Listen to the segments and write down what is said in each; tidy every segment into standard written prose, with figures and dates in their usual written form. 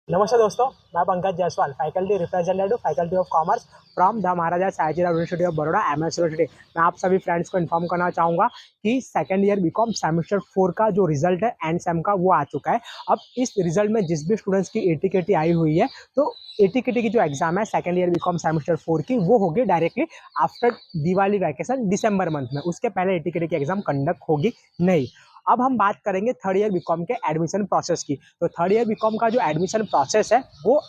नमस्ते दोस्तों, मैं Pankaj Jaiswal, faculty representative faculty of commerce from the Maharaja Sayajirao university of Baroda MS university. मैं आप सभी फ्रेंड्स को इन्फॉर्म करना चाहूँगा कि सेकंड ईयर बीकॉम सेमेस्टर 4 का जो रिजल्ट है एंड सेम का वो आ चुका है। अब इस रिजल्ट में जिस भी स्टूडेंट्स की एटीकेटी आई हुई है, तो एटीकेटी की जो एग्जाम है सेकंड ईयर बीकॉम सेमेस्टर 4 की, वो होगी डायरेक्टली आफ्टर दिवाली वैकेशन दिसंबर मंथ में। उसके पहले एटीकेटी की एग्जाम कंडक्ट होगी नहीं। अब हम बात करेंगे थर्ड ईयर बीकॉम के एडमिशन प्रोसेस की। तो थर्ड ईयर बीकॉम का जो एडमिशन प्रोसेस है वो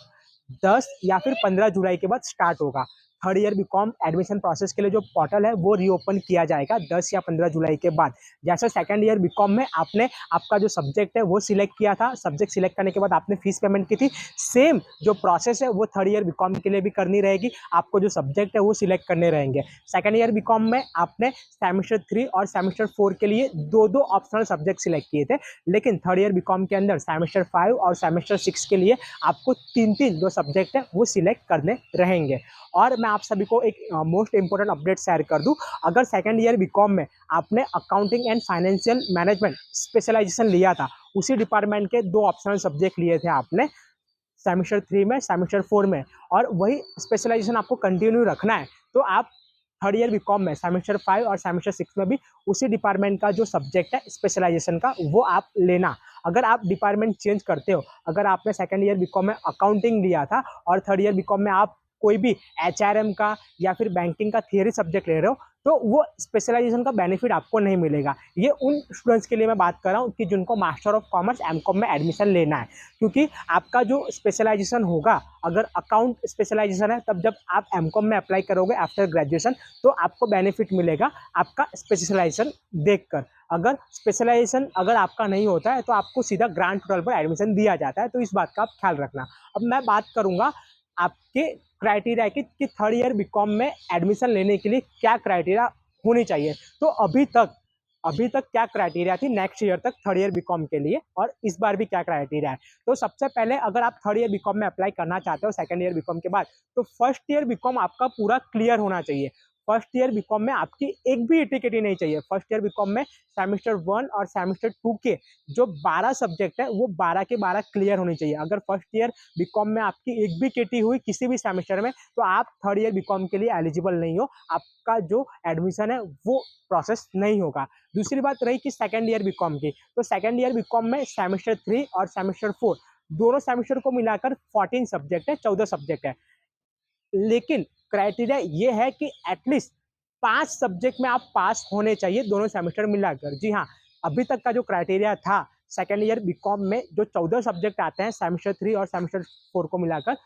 10 या फिर 15 जुलाई के बाद स्टार्ट होगा। Third year BCom admission process के लिए जो पोर्टल है वो रीओपन किया जाएगा 10 या 15 जुलाई के बाद। जैसे सेकंड ईयर बीकॉम में आपने आपका जो सब्जेक्ट है वो सिलेक्ट किया था, सब्जेक्ट सिलेक्ट करने के बाद आपने फीस पेमेंट की थी, सेम जो प्रोसेस है वो थर्ड ईयर बीकॉम के लिए भी करनी रहेगी। आपको जो सब्जेक्ट है वो सिलेक्ट करने रहेंगे। सेकंड ईयर बीकॉम में आपने सेमेस्टर 3 और सेमेस्टर 4 के लिए दो दो ऑप्शनल सब्जेक्ट सिलेक्ट किए थे, लेकिन थर्ड ईयर बीकॉम के अंदर सेमेस्टर 5 और सेमेस्टर 6 के लिए आपको तीन तीन जो सब्जेक्ट है वो सिलेक्ट करने रहेंगे। और मैं आप सभी को एक मोस्ट इंपॉर्टेंट अपडेट शेयर कर दूं, अगर सेकंड ईयर बीकॉम में आपने accounting and financial management specialization लिया था, उसी डिपार्टमेंट के दो ऑप्शनल सब्जेक्ट लिए थे आपने सेमेस्टर 3 में, सेमेस्टर 4 में, और वही स्पेशलाइजेशन आपको कंटिन्यू रखना है, तो आप थर्ड ईयर बीकॉम में सेमेस्टर 5 और सेमेस्टर 6 में भी उसी डिपार्टमेंट का जो सब्जेक्ट है स्पेशलाइजेशन का वो आप लेना। अगर आप डिपार्टमेंट चेंज करते हो, अगर आपने सेकंड ईयर बीकॉम में अकाउंटिंग लिया था और थर्ड ईयर बीकॉम में आप कोई भी एचआरएम का या फिर बैंकिंग का थियरी सब्जेक्ट ले रहे हो, तो वो स्पेशलाइजेशन का बेनिफिट आपको नहीं मिलेगा। ये उन स्टूडेंट्स के लिए मैं बात कर रहा हूँ कि जिनको मास्टर ऑफ कॉमर्स एमकॉम में एडमिशन लेना है, क्योंकि आपका जो स्पेशलाइजेशन होगा, अगर अकाउंट स्पेशलाइजेशन है, तब जब आप एमकॉम में अप्लाई करोगे आफ्टर ग्रेजुएशन, तो आपको बेनिफिट मिलेगा आपका स्पेशलाइजेशन देखकर। अगर स्पेशलाइजेशन अगर आपका नहीं होता है तो आपको सीधा ग्रांड टोटल पर एडमिशन दिया जाता है, तो इस बात का आप ख्याल रखना। अब मैं बात करूंगा आपके क्राइटेरिया की थर्ड ईयर बीकॉम में एडमिशन लेने के लिए क्या क्राइटेरिया होनी चाहिए। तो अभी तक क्या क्राइटेरिया थी नेक्स्ट ईयर तक थर्ड ईयर बीकॉम के लिए, और इस बार भी क्या क्राइटेरिया है। तो सबसे पहले अगर आप थर्ड ईयर बीकॉम में अप्लाई करना चाहते हो सेकंड ईयर बीकॉम के बाद, तो फर्स्ट ईयर बीकॉम आपका पूरा क्लियर होना चाहिए। फर्स्ट ईयर बीकॉम में आपकी एक भी टिकट नहीं चाहिए। फर्स्ट ईयर बीकॉम में सेमेस्टर 1 और सेमेस्टर 2 के जो 12 सब्जेक्ट है वो 12 के 12 क्लियर होनी चाहिए। अगर फर्स्ट ईयर बीकॉम में आपकी एक भी केटी हुई किसी भी सेमेस्टर में, तो आप थर्ड ईयर बीकॉम के लिए एलिजिबल नहीं हो, आपका जो एडमिशन है वो प्रोसेस नहीं होगा। दूसरी बात रही कि सेकंड ईयर बीकॉम की, तो सेकंड ईयर बीकॉम में सेमेस्टर 3 और सेमेस्टर 4 दोनों सेमेस्टर को मिलाकर 14 सब्जेक्ट है, 14 सब्जेक्ट है, लेकिन क्राइटेरिया ये है कि एटलीस्ट 5 सब्जेक्ट में आप पास होने चाहिए दोनों सेमेस्टर मिलाकर। जी हाँ, अभी तक का जो क्राइटेरिया था सेकेंड ईयर बीकॉम में, जो 14 सब्जेक्ट आते हैं सेमेस्टर 3 और सेमेस्टर 4 को मिलाकर,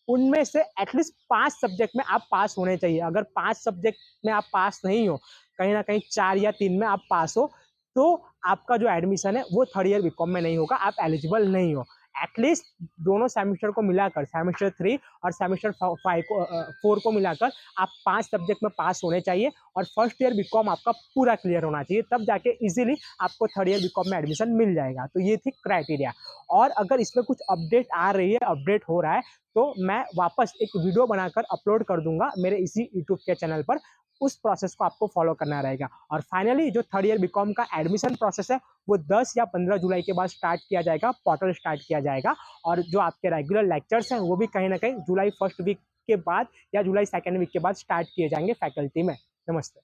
उनमें से एटलीस्ट 5 सब्जेक्ट में आप पास होने चाहिए। अगर 5 सब्जेक्ट में आप पास नहीं हो, कहीं ना कहीं 4 या 3 में आप पास हो, तो आपका जो एडमिशन है वो थर्ड ईयर बीकॉम में नहीं होगा, आप एलिजिबल नहीं हो। एटलीस्ट दोनों सेमेस्टर को मिलाकर, सेमेस्टर 3 और सेमेस्टर 4 को मिलाकर आप 5 सब्जेक्ट में पास होने चाहिए, और फर्स्ट ईयर बीकॉम आपका पूरा क्लियर होना चाहिए, तब जाके इजीली आपको थर्ड ईयर बीकॉम में एडमिशन मिल जाएगा। तो ये थी क्राइटेरिया। और अगर इसमें कुछ अपडेट आ रही है, अपडेट हो रहा है, तो मैं वापस एक वीडियो बनाकर अपलोड कर दूंगा मेरे इसी यूट्यूब के चैनल पर। उस प्रोसेस को आपको फॉलो करना रहेगा। और फाइनली जो थर्ड ईयर बीकॉम का एडमिशन प्रोसेस है वो 10 या 15 जुलाई के बाद स्टार्ट किया जाएगा, पोर्टल स्टार्ट किया जाएगा, और जो आपके रेगुलर लेक्चर्स हैं वो भी कहीं ना कहीं जुलाई फर्स्ट वीक के बाद या जुलाई सेकेंड वीक के बाद स्टार्ट किए जाएंगे फैकल्टी में। नमस्ते।